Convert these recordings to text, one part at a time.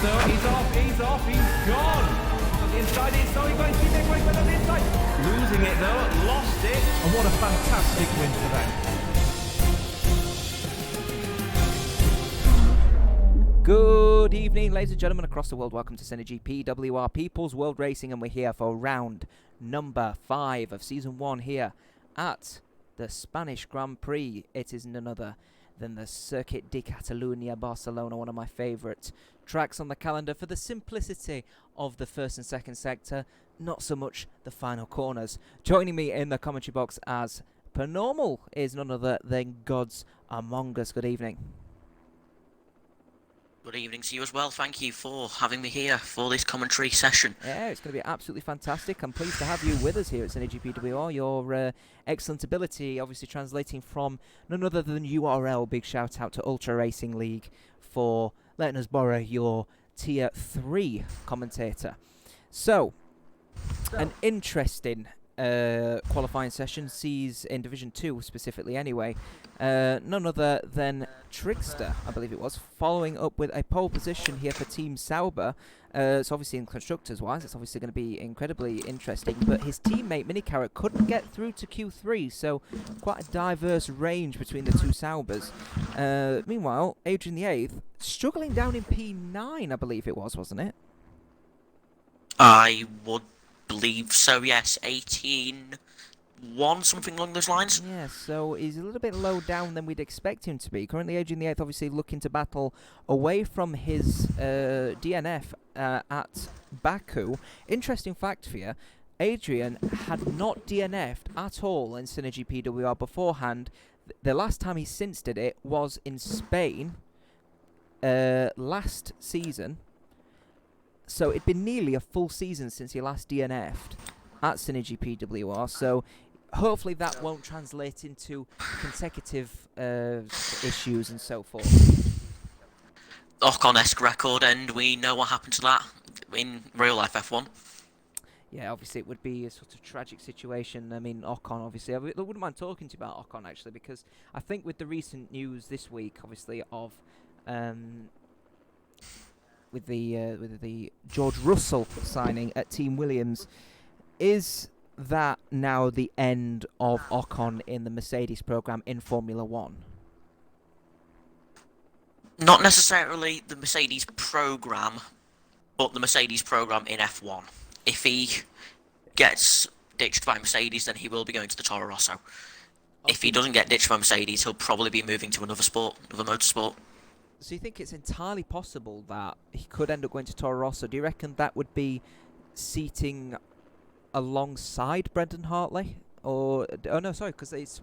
though. He's off, he's gone. On the inside, it's so he's going to be big wing, but on the inside. Losing it though, lost it. And what a fantastic win for them. Good evening, ladies and gentlemen across the world. Welcome to SynergyPWR People's World Racing, and we're here for round number 5 of Season 1 here at the Spanish Grand Prix. It is none other than the Circuit de Catalunya, Barcelona, one of my favourite tracks on the calendar for the simplicity of the first and second sector, not so much the final corners. Joining me in the commentary box as per normal is none other than Gods Among Us. Good evening. Good evening to you as well. Thank you for having me here for this commentary session. Yeah, it's going to be absolutely fantastic. I'm pleased to have you with us here at SynergyPWR. Your excellent ability, obviously translating from none other than URL. Big shout out to Ultra Racing League for letting us borrow your Tier 3 commentator. So, an interesting qualifying session sees in Division 2 specifically anyway, none other than Trickster, I believe it was, following up with a pole position here for Team Sauber. So obviously in constructors wise it's obviously going to be incredibly interesting, but his teammate Minicarrot couldn't get through to Q3, so quite a diverse range between the two Saubers. Meanwhile, Adrian VIII struggling down in P9, I believe it was, wasn't it? I would believe so, yes. 18-1, something along those lines. Yeah, so he's a little bit low down than we'd expect him to be. Currently, Adrian VIII obviously looking to battle away from his DNF at Baku. Interesting fact for you, Adrian had not DNF'd at all in SynergyPWR beforehand. The last time he since did it was in Spain last season. So it'd been nearly a full season since he last DNF'd at SynergyPWR, so hopefully that won't translate into consecutive issues and so forth. Ocon-esque record, and we know what happened to that in real life F1. Yeah, obviously it would be a sort of tragic situation. I mean, Ocon, obviously, I wouldn't mind talking to you about Ocon, actually, because I think with the recent news this week, obviously, of with the George Russell signing at Team Williams, is that now the end of Ocon in the Mercedes program in Formula 1? Not necessarily the Mercedes program, but the Mercedes program in F1. If he gets ditched by Mercedes, then he will be going to the Toro Rosso. If he doesn't get ditched by Mercedes, he'll probably be moving to another sport, another motorsport. So you think it's entirely possible that he could end up going to Toro Rosso? Do you reckon that would be seating alongside Brendan Hartley? Or oh no, sorry, because he's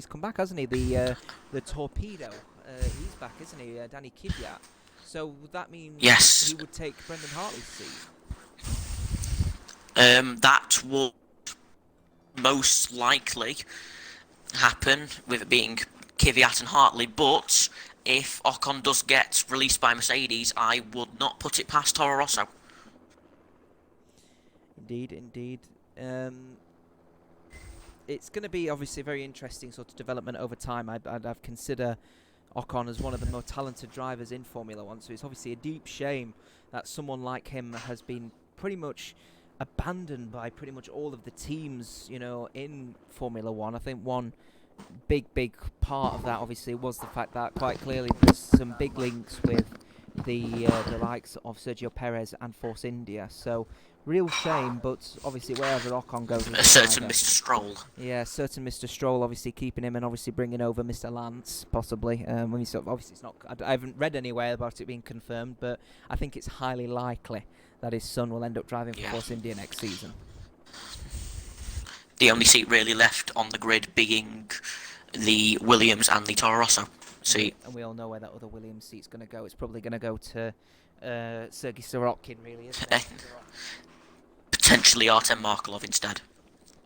come back, hasn't he? The Torpedo, he's back, isn't he? Danny Kvyat. So would that mean yes, he would take Brendan Hartley's seat? That would most likely happen with it being Kvyat and Hartley, but if Ocon does get released by Mercedes, I would not put it past Toro Rosso. Indeed. It's going to be obviously a very interesting sort of development over time. I'd consider Ocon as one of the more talented drivers in Formula 1, so it's obviously a deep shame that someone like him has been pretty much abandoned by pretty much all of the teams, you know, in Formula 1. I think one big part of that obviously was the fact that quite clearly there's some big links with the likes of Sergio Perez and Force India, so real shame. But obviously wherever Ocon goes, a certain Mr. Stroll. Yeah, certain Mr. Stroll, obviously keeping him and obviously bringing over Mr. Lance possibly. When he sort of, obviously it's not, I haven't read anywhere about it being confirmed, but I think it's highly likely that his son will end up driving for Force India next season. The only seat really left on the grid being the Williams and the Toro Rosso seat. And we all know where that other Williams seat's going to go. It's probably going to go to Sergei Sorokin, really, isn't it? Potentially Artem Markelov instead.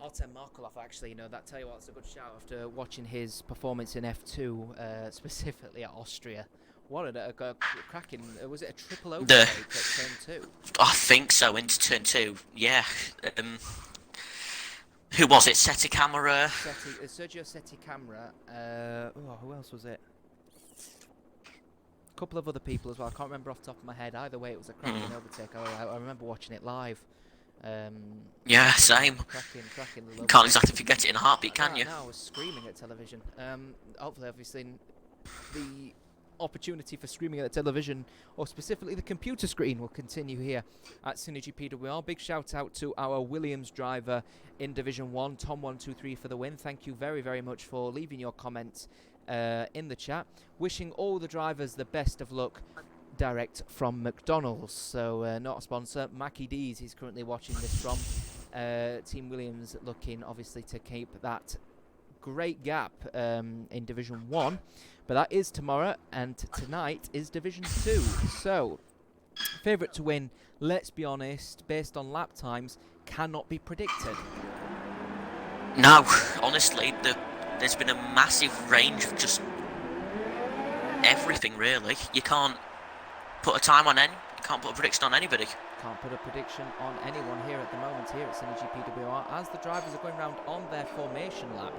Artem Markelov, actually, you know, that tell you what, it's a good shout after watching his performance in F2, specifically at Austria. What a cracking, was it a triple overtake at turn 2? I think so, into turn 2, yeah. Who was it? Seti Camera? Sergio Seti Camera. Who else was it? couple of other people as well. I can't remember off the top of my head. Either way, it was a cracking overtake. I remember watching it live. Yeah, same. Cracking. Can't exactly forget it in a heartbeat, can you? No, I was screaming at television. Hopefully, obviously, the opportunity for screaming at the television, or specifically the computer screen, will continue here at SynergyPWR. Big shout out to our Williams driver in Division 1, Tom123 for the win. Thank you very, very much for leaving your comments in the chat. Wishing all the drivers the best of luck. Direct from McDonald's, so not a sponsor. Mackie D's, he's currently watching this from. Team Williams looking obviously to keep that great gap in Division 1, but that is tomorrow, and tonight is Division 2. So, favourite to win, let's be honest, based on lap times, cannot be predicted. No, honestly, there's been a massive range of just everything, really. You can't put a time on you can't put a prediction on anybody. Can't put a prediction on anyone here at the moment here at SynergyPWR as the drivers are going round on their formation lap.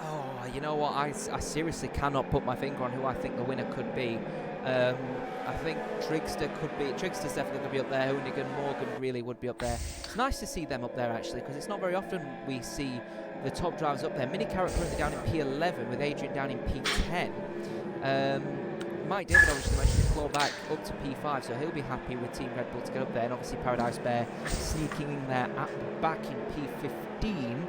Oh, you know what? I seriously cannot put my finger on who I think the winner could be. I think Trigster's definitely going to be up there. Hoonigan, Morgan really would be up there. It's nice to see them up there actually, because it's not very often we see the top drivers up there. Mini Carrot currently down in P11 with Adrian down in P10. Mike David obviously managed to claw back up to P5, so he'll be happy with Team Red Bull to get up there. And obviously Paradise Bear sneaking in there at the back in P15.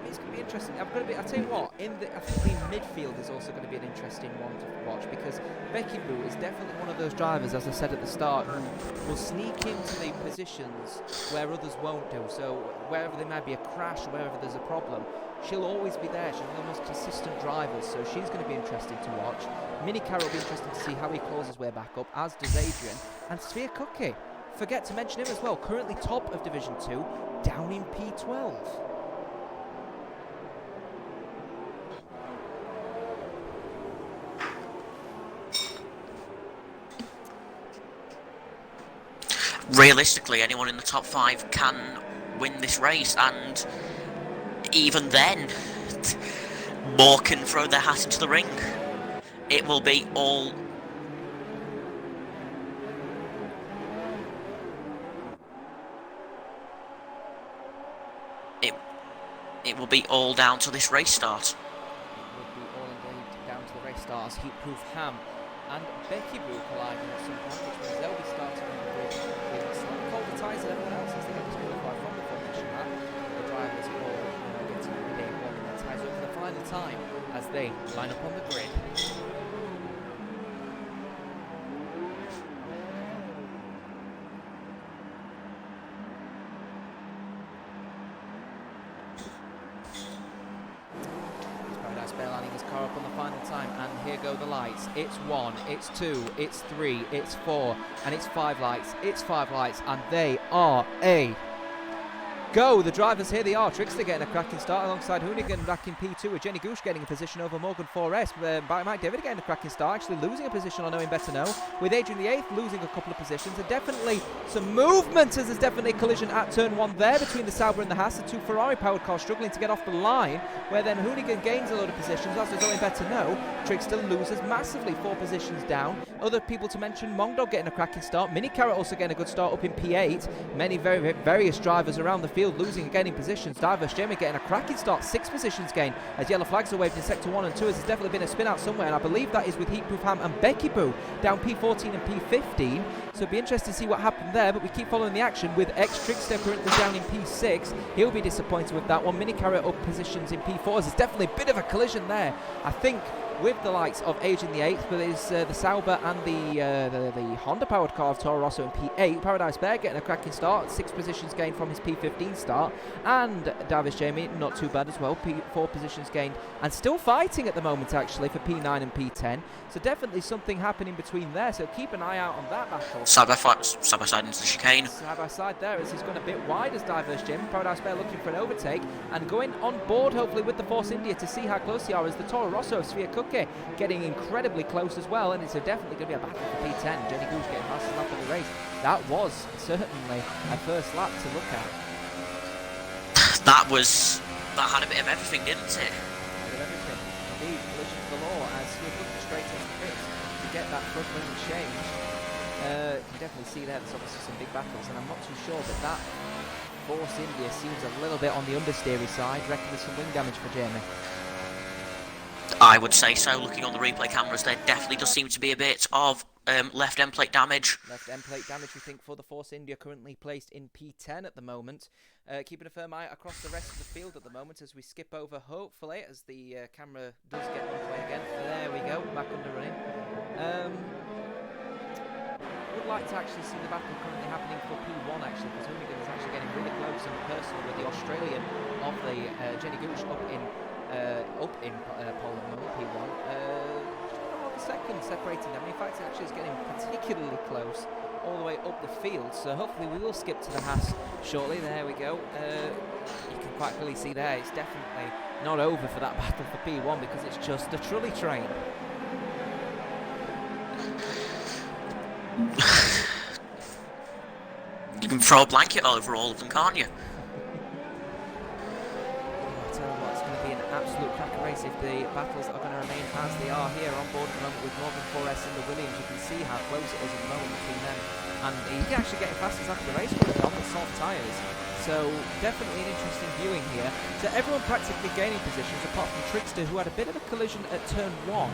It's going to be interesting. I'll tell you what, I think the midfield is also going to be an interesting one to watch, because Becky Boo is definitely one of those drivers, as I said at the start, who will sneak into the positions where others won't do. So wherever there might be a crash, wherever there's a problem, she'll always be there. She's one of the most consistent drivers, so she's going to be interesting to watch. Mini Carrot will be interesting to see how he claws his way back up, as does Adrian. And Sphere Cookie, forget to mention him as well, currently top of Division 2, down in P12. Realistically, anyone in the top 5 can win this race, and even then, more can throw their hat into the ring. It will be all... It will be all down to this race start. It will be all indeed down to the race start as Heatproof Ham and Becky Boo colliding at some point, which means they'll be starting on the grid with slightly colder tyres than everyone else as they get disqualified from the formation lap. The drivers all getting day warming their tyres up for the final time as they line up on the grid. Up on the final time, and here go the lights. It's 1, it's 2, it's 3, it's 4, and it's 5 lights. It's 5 lights, and they are a go. The drivers, here they are. Trickster getting a cracking start alongside Hoonigan back in P2, with Jenny Goosh getting a position over Morgan 4S. Mike David getting a cracking start, actually losing a position on Knowing Better Know, with Adrian VIII losing a couple of positions. And definitely some movement, as there's definitely a collision at turn 1 there between the Sauber and the Haas, the two Ferrari powered cars struggling to get off the line, where then Hoonigan gains a load of positions, as does Knowing Better Know. Trickster loses massively, 4 positions down. Other people to mention, Mongdog getting a cracking start, Mini Carrot also getting a good start up in P8. Many various drivers around the field losing and gaining positions. Diverse Jamie getting a cracking start, 6 positions gained as yellow flags are waved in sector 1 and 2, as there's definitely been a spin out somewhere, and I believe that is with Heatproof Ham and Becky Boo down P14 and P15, so it'll be interesting to see what happened there, but we keep following the action with X-Trickster currently down in P6. He'll be disappointed with that one. Mini Carrot up positions in P4, as there's definitely a bit of a collision there, I think, with the likes of Adrian VIII, but it's the Sauber and the Honda-powered car of Toro Rosso in P8. Paradise Bear getting a cracking start, 6 positions gained from his P15 start, and Davis Jamie not too bad as well, 4 positions gained, and still fighting at the moment actually for P9 and P10. So definitely something happening between there. So keep an eye out on that battle. Side by side into the chicane. Side by side there as he's gone a bit wide as Diverse Jamie. Paradise Bear looking for an overtake and going on board hopefully with the Force India to see how close they are, as the Toro Rosso Sphere Cookie getting incredibly close as well, and it's definitely going to be a battle for P10. Jenny Goose getting fastest lap of the race. That was certainly a first lap to look at. That had a bit of everything, didn't it? A bit of everything. Indeed, collisions galore as get that front wing changed. You can definitely see there's obviously some big battles, and I'm not too sure, but that Force India seems a little bit on the understeery side. Reckon there's some wing damage for Jamie? I would say so. Looking on the replay cameras, there definitely does seem to be a bit of left end plate damage. Left end plate damage, we think, for the Force India, currently placed in P10 at the moment. Keeping a firm eye across the rest of the field at the moment as we skip over, hopefully, as the camera does get on the way again. There we go, back under running. Would like to actually see the battle currently happening for P1 actually, because Hoonigan is actually getting really close and personal with the Australian of the Jenny Gooch up in Poland, P1. Just about a second separating them. In fact, it actually is getting particularly close all the way up the field, so hopefully we will skip to the Haas shortly. There we go. You can quite clearly see there it's definitely not over for that battle for P1 because it's just a trolley train. You can throw a blanket over all of them, can't you? I'll tell you what, it's going to be an absolute cracker race if the battles are going to remain as they are here on board at the moment with Morgan Forrest and the Williams. You can see how close it is at the moment between them, and you can actually get fastest after the race on the soft tyres. So definitely an interesting viewing here. So everyone practically gaining positions apart from Trickster, who had a bit of a collision at turn 1.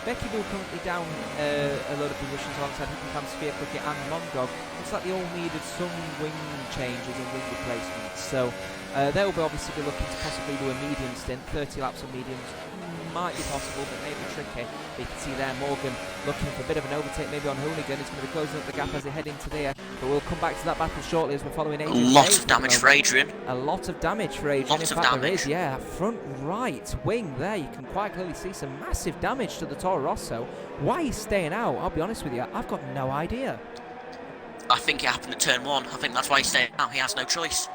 Becky Boo currently down a load of positions alongside Hickenham, Sphere Cricket and Mondog. Looks like they all needed some wing changes and wing replacements. So they will obviously be looking to possibly do a medium stint. 30 laps of mediums might be possible, but maybe tricky. You can see there Morgan looking for a bit of an overtake maybe on Hoonigan. It's going to be closing up the gap as they head into there. But we'll come back to that battle shortly as we're following Adrian. A lot of damage for Adrian. A lot of damage for Adrian. In fact, there is, yeah. Front right wing there. You can quite clearly see some massive damage to the Toro Rosso. Why he's staying out, I'll be honest with you, I've got no idea. I think it happened at turn 1. I think that's why he's staying out. He has no choice.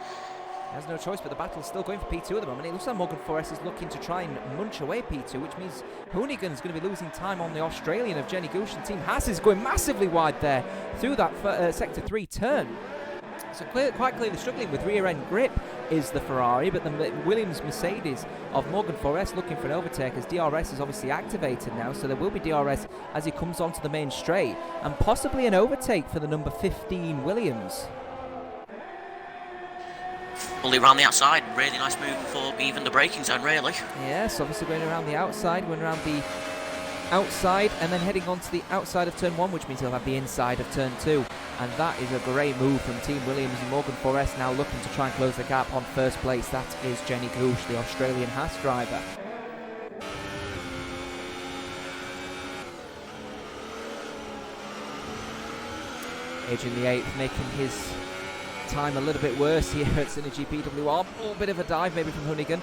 He has no choice, but the battle's still going for P2 at the moment. It looks like Morgan Forrest is looking to try and munch away P2, which means Hoonigan's going to be losing time on the Australian of Jenny Gooch, and Team Haas is going massively wide there through that Sector 3 turn. So quite clearly struggling with rear end grip is the Ferrari, but the Williams Mercedes of Morgan Forrest looking for an overtake as DRS is obviously activated now, so there will be DRS as he comes onto the main straight, and possibly an overtake for the number 15 Williams. Only around the outside, really nice move for even the braking zone, really. Yes, obviously going around the outside, and then heading on to the outside of turn 1, which means he'll have the inside of turn 2. And that is a great move from Team Williams, and Morgan Forrest now looking to try and close the gap on first place. That is Jenny Gooch, the Australian Haas driver. Adrian VIII making his time a little bit worse here at SynergyPWR. A bit of a dive maybe from Hoonigan.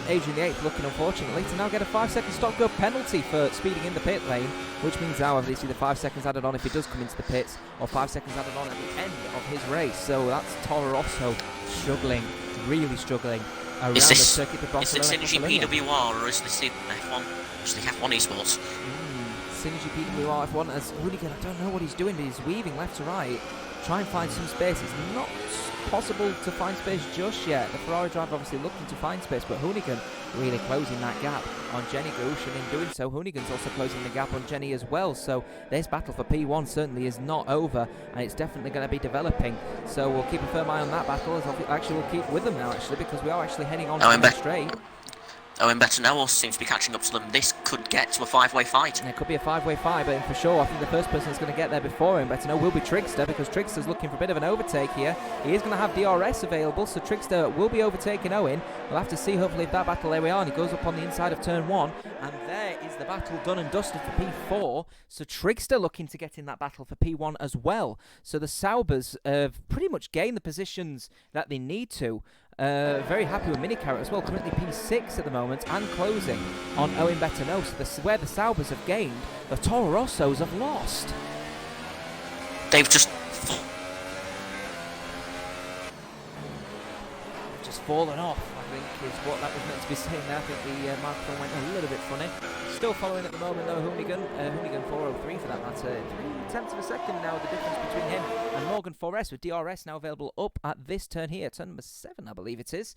Adrian VIII looking unfortunately to now get a 5-second stop go penalty for speeding in the pit lane, which means now obviously the 5 seconds added on if he does come into the pits, or 5 seconds added on at the end of his race. So that's Toro Rosso struggling, really struggling around the circuit of Barcelona. Is this SynergyPWR or is this the F1? It's the F1 esports. SynergyPWR F1 as Hoonigan, I don't know what he's doing, but he's weaving left to right. Try and find some space. It's not possible to find space just yet. The Ferrari driver obviously looking to find space, but Hoonigan really closing that gap on Jenny Gooch, and in doing so, Hoonigan's also closing the gap on Jenny as well. So this battle for P1 certainly is not over, and it's definitely going to be developing. So we'll keep a firm eye on that battle, as actually we'll keep with them now, actually, because we are actually heading on to the straight. Owen Better now also seems to be catching up to them. This could get to a 5-way fight. It could be a 5-way fight, but for sure, I think the first person that's going to get there before him, Better will be Trickster, because Trickster's looking for a bit of an overtake here. He is going to have DRS available, so Trickster will be overtaking Owen. We'll have to see, hopefully, if that battle, there we are, and he goes up on the inside of turn 1, and there is the battle done and dusted for P4. So Trickster looking to get in that battle for P1 as well. So the Saubers have pretty much gained the positions that they need to. Very happy with Minicarrot as well, currently P6 at the moment and closing on Owen Betano. So where the Saubers have gained, the Toro Rossos have lost. They've just fallen off, I think, is what that was meant to be saying there. I think the microphone went a little bit funny. Still following at the moment though, Hoonigan 403 for that matter. 3/10 of a second now, the difference between him and Morgan Forrest, with DRS now available up at this turn here, turn number 7 I believe it is.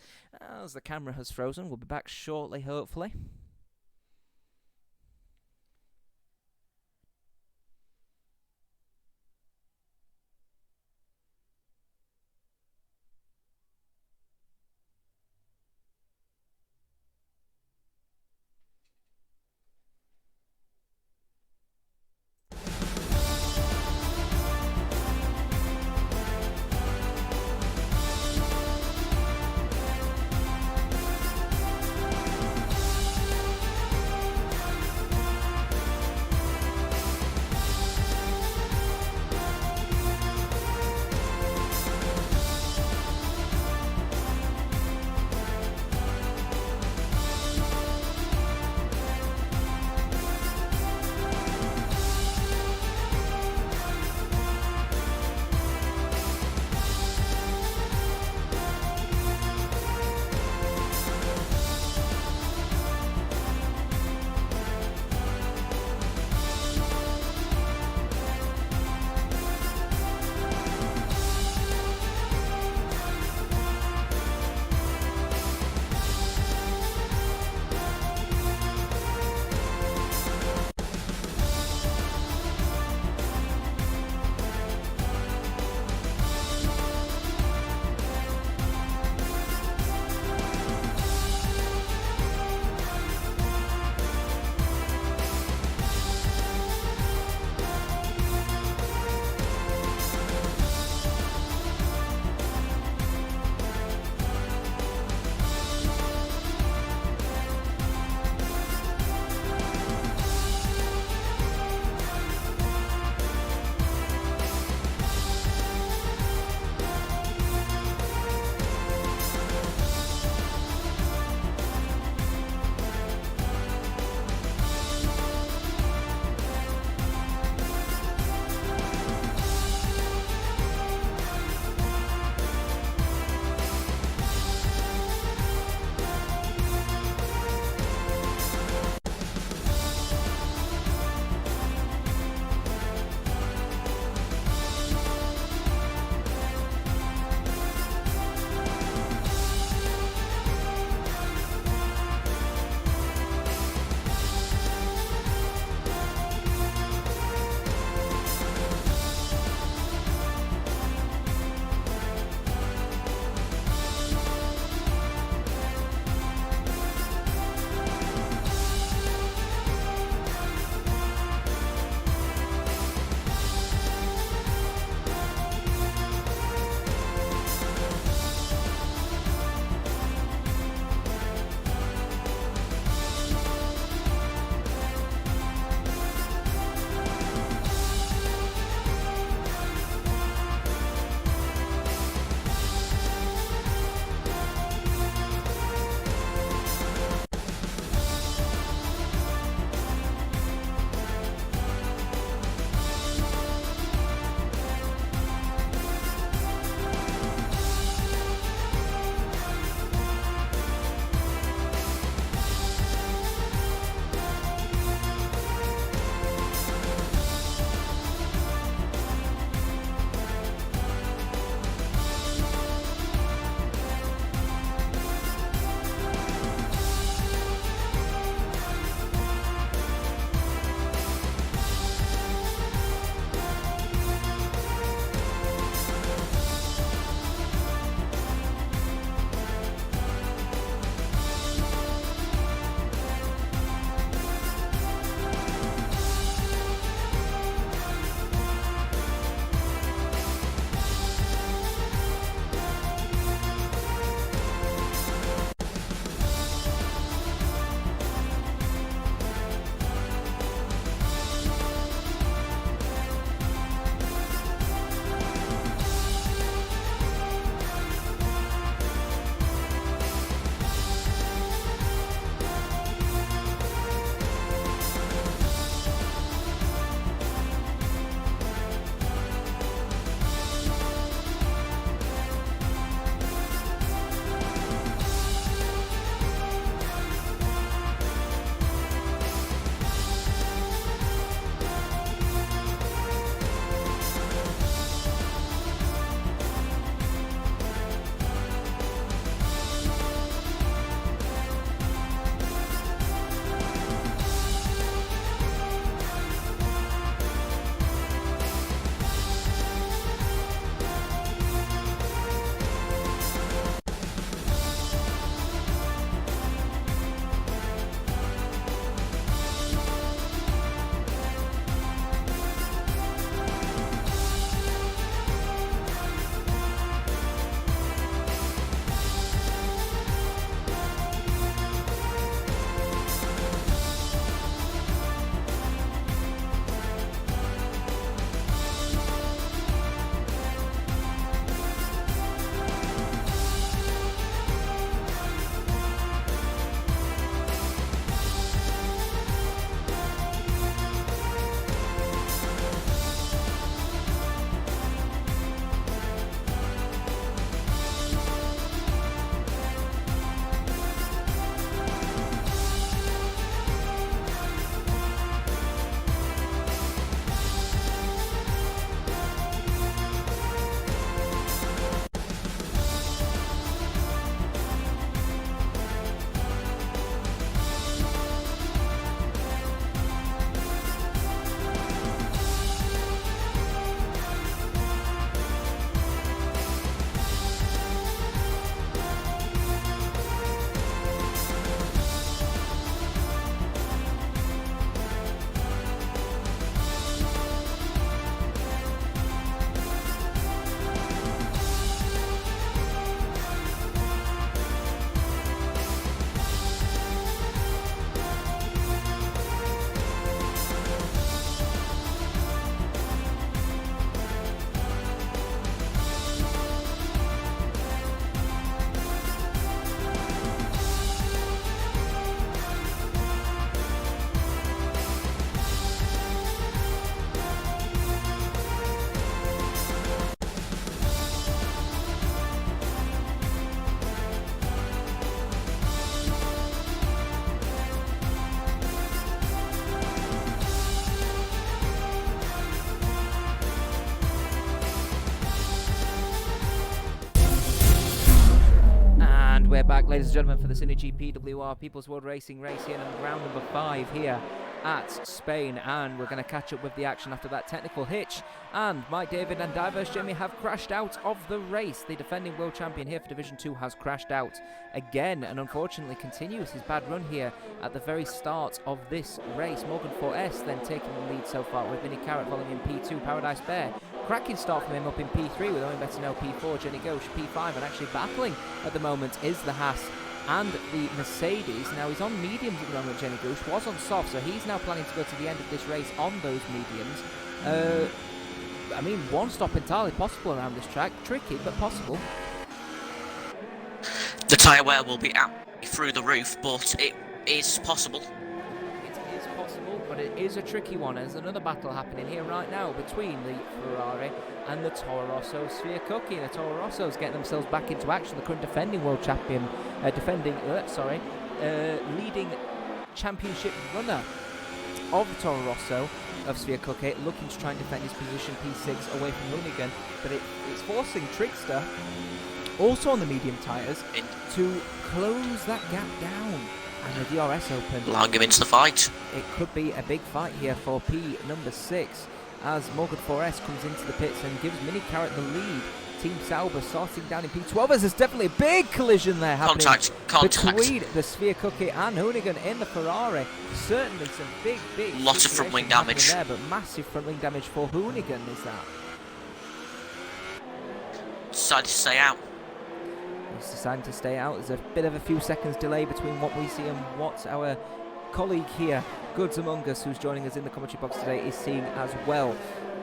As the camera has frozen, we'll be back shortly hopefully. we're back, ladies and gentlemen, for the SynergyPWR People's World Racing race here in round number 5 here at Spain, and we're going to catch up with the action after that technical hitch. And Mike David and Diverse Jamie have crashed out of the race. The defending world champion here for Division 2 has crashed out again, and unfortunately continues his bad run here at the very start of this race. Morgan 4S then taking the lead so far, with Vinny Carrot following in P2. Paradise Bear, cracking start from him up in P3, with Owen Better P4, Jenny Ghosh P5, and actually battling at the moment is the Haas and the Mercedes. Now he's on mediums at the moment, Jenny Goosh was on soft, so he's now planning to go to the end of this race on those mediums. I mean, one stop entirely possible around this track. Tricky, but possible. The tyre wear will be out through the roof, but it is possible. It is possible, but it is a tricky one. There's another battle happening here right now between the Ferrari and the Toro Rosso Sphere Cookie. And the Toro Rossos getting themselves back into action. The current defending world champion, leading championship runner of the Toro Rosso of Sphere Cookie, looking to try and defend his position P6 away from Hoonigan, but it's forcing Trickster, also on the medium tyres, to close that gap down. And the DRS Open, allowing him into the fight. It could be a big fight here for P number 6 as Morgan 4S comes into the pits and gives Mini Carrot the lead. Team Sauber starting down in P12 as there's definitely a big collision there happening between the Sphere Cookie and Hoonigan in the Ferrari. Certainly some big lots of front wing damage there, but massive front wing damage for Hoonigan is that. Decided to stay out. He's decided to stay out. There's a bit of a few seconds delay between what we see and what our colleague here, Goods Among Us, who's joining us in the commentary box today, is seeing as well.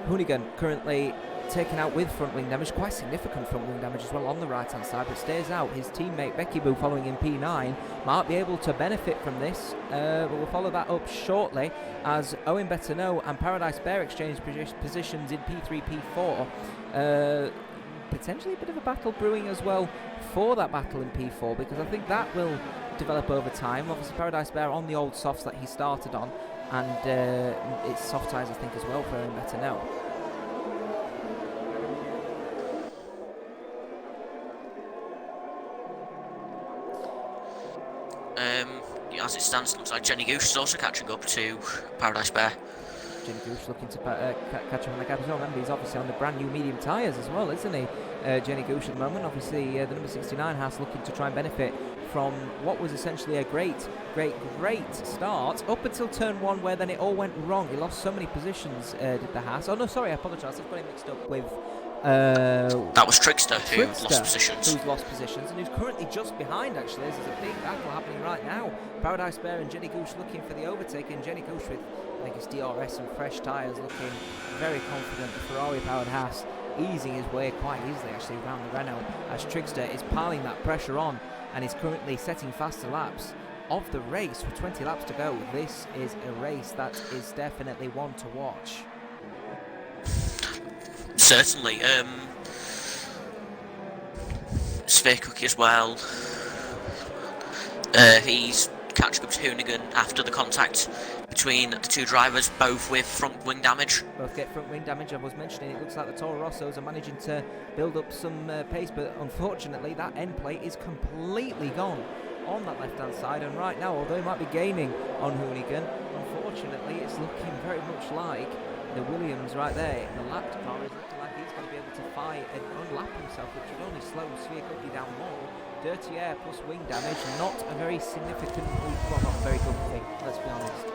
Hoonigan currently taken out with front wing damage, quite significant front wing damage as well on the right hand side, but stays out. His teammate Becky Boo following in P9 might be able to benefit from this, but we'll follow that up shortly as Owen Better and Paradise Bear exchange positions in P3, P4. Potentially a bit of a battle brewing as well for that battle in P4, because I think that will develop over time. Obviously Paradise Bear on the old softs that he started on, and it's soft tyres I think as well for Owen Better. As it stands, it looks like Jenny Goose is also catching up to Paradise Bear. Jenny Goose looking to catch up on the gap as well. Remember, he's obviously on the brand new medium tyres as well, isn't he? Jenny Goose at the moment. Obviously, the number 69 Haas looking to try and benefit from what was essentially a great start up until turn 1, where then it all went wrong. He lost so many positions, did the Haas. Oh no, sorry, I apologise. I've got him mixed up with. That was Trickster who lost positions. Who's lost positions and who's currently just behind, actually. There's a big battle happening right now. Paradise Bear and Jenny Goosh looking for the overtake, and Jenny Goosh with, I think it's DRS and fresh tyres, looking very confident. The Ferrari-powered Haas easing his way quite easily, actually, around the Renault, as Trickster is piling that pressure on and is currently setting faster laps of the race with 20 laps to go. This is a race that is definitely one to watch. Certainly. Sphere Cookie as well. He's catching up to Hoonigan after the contact between the two drivers, both with front wing damage. Both get front wing damage. I was mentioning it looks like the Toro Rossos are managing to build up some pace, but unfortunately that end plate is completely gone on that left hand side, and right now, although he might be gaining on Hoonigan, unfortunately it's looking very much like the Williams right there. The lapped car is looking like he's going to be able to fight and unlap himself, which would only slow Sphere Cookie down more. Dirty air plus wing damage, not a very significant, well, not a very good thing, let's be honest.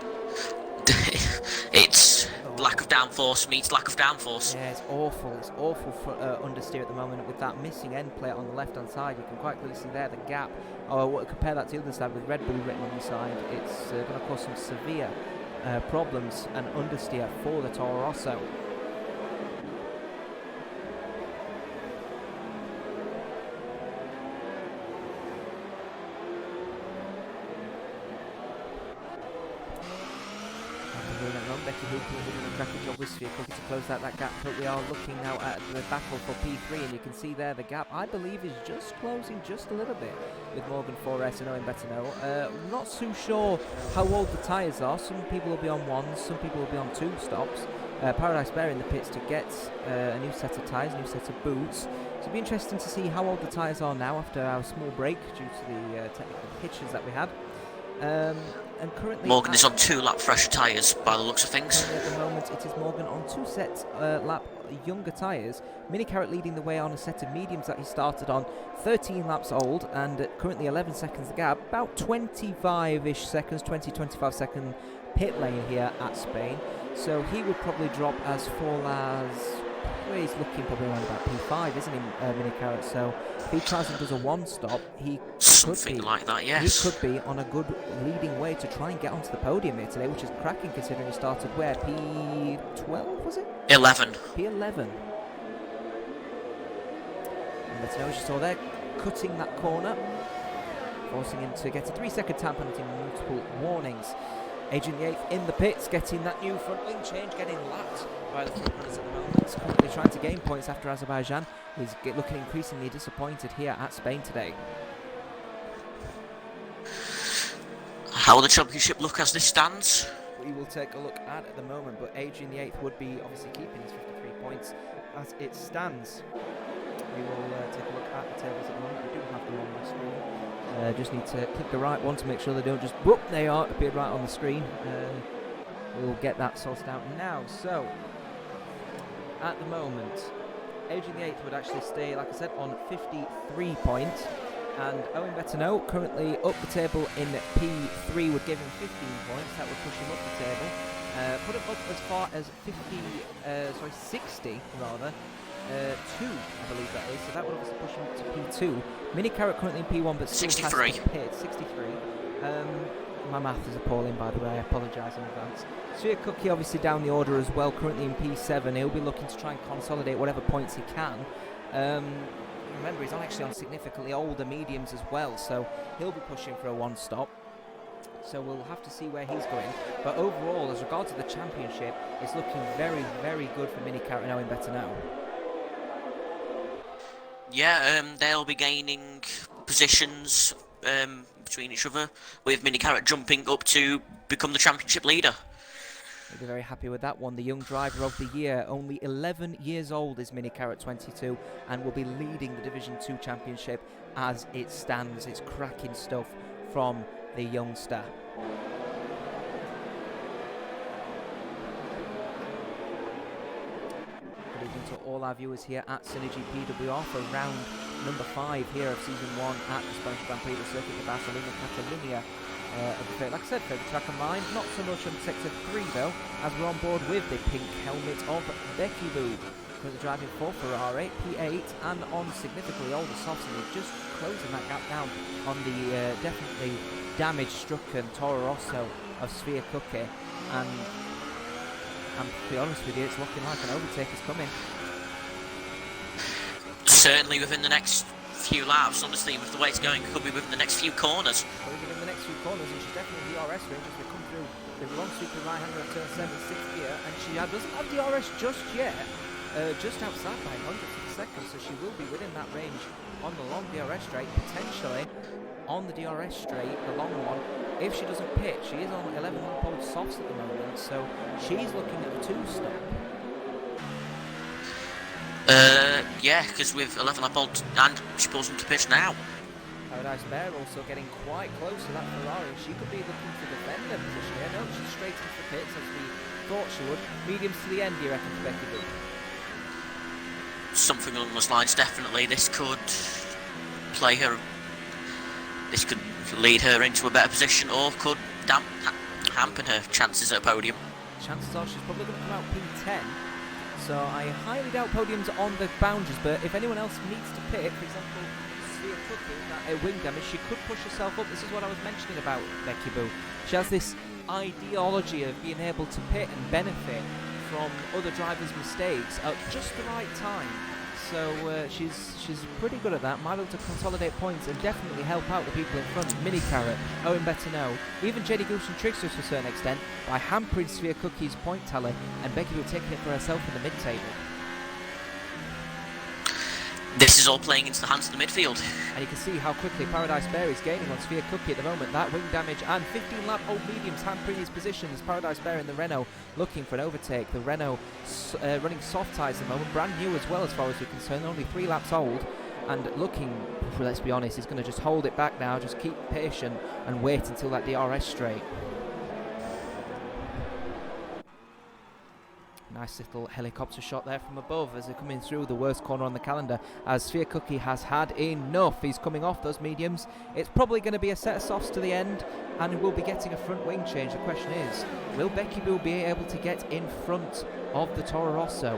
It's lack of downforce meets lack of downforce. Yeah, it's awful for understeer at the moment with that missing end plate on the left hand side. You can quite clearly see there the gap. Compare that to the other side with Red Bull written on the side. It's going to cause some severe problems and understeer for the Toro Rosso. Becky Hooper doing a cracking job with Sphere Cookie to close out that gap, but we are looking now at the battle for P3, and you can see there the gap, I believe, is just closing just a little bit with Morgan 4S and Owen Better. Not too sure how old the tyres are. Some people will be on 1s, some people will be on 2 stops. Paradise Bear in the pits to get a new set of tyres, new set of boots. it'll be interesting to see how old the tyres are now after our small break due to the technical hitches that we had. And currently Morgan is on 2-lap fresher tyres by the looks of things. At the moment, it is Morgan on 2 sets lap younger tyres. Mini Carrot leading the way on a set of mediums that he started on, 13 laps old, and currently 11 seconds the gap, about 25-ish seconds, 20-25 second pit lane here at Spain. So he would probably drop as full as, well, he's looking probably around about P5, isn't he, Mini Carrot? So if he tries and does a 1-stop, he Something like that, yes. He could be on a good leading way to try and get onto the podium here today, which is cracking considering he started where? P12, was it? 11. P11. And that's now, as you saw there, cutting that corner, forcing him to get a 3-second time penalty and multiple warnings. Adrian VIII in the pits, getting that new front wing change, getting lapped by the front runners at the moment. He's currently trying to gain points after Azerbaijan. He's looking increasingly disappointed here at Spain today. How will the championship look as this stands? We will take a look at the moment, but Adrian VIII would be obviously keeping his 53 points as it stands. We will take a look at the tables at the moment. We do have them on the screen. Just need to click the right one to make sure they don't just, whoop, they are, appear right on the screen. We'll get that sorted out now. So, at the moment, Adrian VIII would actually stay, like I said, on 53 points. And Owen Bettineau currently up the table in P3 would give him 15 points. That would push him up the table. Put him up as far as 60 rather. 2, I believe that is. So that would obviously push him up to P2. Mini Carrot currently in P1, but still 63. has to pit. 63. My math is appalling, by the way. I apologise in advance. Sphere Cookie obviously down the order as well, currently in P7. He'll be looking to try and consolidate whatever points he can. Remember, he's actually on significantly older mediums as well, so he'll be pushing for a 1-stop. So we'll have to see where he's going. But overall, as regards to the championship, it's looking very, very good for Mini Carrot and Owen Bettineau. Yeah, they'll be gaining positions between each other, with Mini Carrot jumping up to become the championship leader. We'll be very happy with that one. The young driver of the year, only 11 years old is Mini Carrot 22, and will be leading the Division 2 championship as it stands. It's cracking stuff from the youngster. Good evening to all our viewers here at SynergyPWR for round number 5 here of season 1 at the Spanish Grand Prix de Circuit de Barcelona Catalunya. Like I said, favourite track of mine, not so much on sector 3 though, as we're on board with the pink helmet of Becky Boo. Currently driving for Ferrari, P8, and on significantly older softs, and they're just closing that gap down on the definitely damage-stricken Toro Rosso of Sphere Cookie. And to be honest with you, it's looking like an overtake is coming. Certainly within the next few laps, honestly, with the way it's going, it could be within the next few corners. Well, within the next few corners, and she's definitely in the DRS range as we come through the wrong sweeping right-hander of turn 7, 6th gear, and she doesn't have DRS just yet, just outside by 100th of a second, so she will be within that range on the long DRS straight, potentially on the DRS straight, the long one. If she doesn't pit, she is on 11 lap old softs at the moment, so she's looking at a 2-stop. Yeah, because with 11 lap old, and she pulls into pitch now. Paradise Bear also getting quite close to that Ferrari. She could be looking to defend her position here. No, she's straight into the pits as we thought she would. Mediums to the end, do you reckon, for Becky Boo? Something along those lines, definitely. This could play her. This could lead her into a better position, or could hamper her chances at a podium. Chances are she's probably going to come out P10. So I highly doubt podiums on the boundaries, but if anyone else needs to pit, for example, Sphere Cookie, that wing damage, she could push herself up. This is what I was mentioning about Becky Boo. She has this ideology of being able to pit and benefit from other drivers' mistakes at just the right time. So she's pretty good at that. Might be able to consolidate points and definitely help out the people in front. Mini Carrot, Owen Bettineau, even Jenny Goose and Tricksters to a certain extent, by hampering Sphere Cookie's point tally, and Becky will taking it for herself in the mid-table. This is all playing into the hands of the midfield. And you can see how quickly Paradise Bear is gaining on Sphere Cookie at the moment. That wing damage and 15 lap old mediums hampering his position as Paradise Bear in the Renault looking for an overtake. The Renault running soft tyres at the moment, brand new as well as far as we're concerned, only 3 laps old. And looking, let's be honest, he's going to just hold it back now, just keep patient and wait until that DRS straight. Nice little helicopter shot there from above as they're coming through the worst corner on the calendar, as Sphere Cookie has had enough. He's coming off those mediums. It's probably going to be a set of softs to the end, and we'll be getting a front wing change. The question is, will Becky Boo be able to get in front of the Toro Rosso?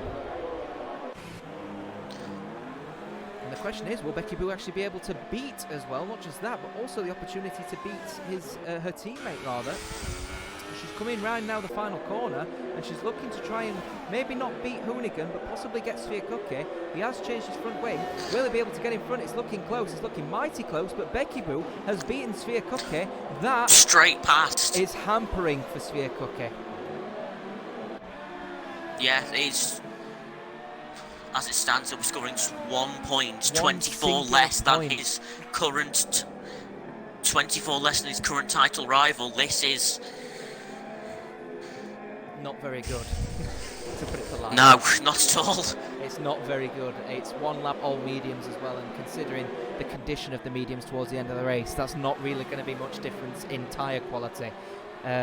And the question is, will Becky Boo actually be able to beat as well, not just that, but also the opportunity to beat her teammate rather. She's coming round now the final corner, and she's looking to try and maybe not beat Hoonigan, but possibly get Sphere Cookie. He has changed his front wing. Will he be able to get in front? It's looking close. It's looking mighty close, but Becky Boo has beaten Sphere Cookie. That straight past is hampering for Sphere Cookie. Yeah, it's... As it stands, he'll be scoring just 1 point, 24 less than his current... 24 less than his current title rival. This is... not very good, to put it politely. No, not at all. It's not very good. It's 1 lap all mediums as well, and considering the condition of the mediums towards the end of the race, that's not really going to be much difference in tyre quality.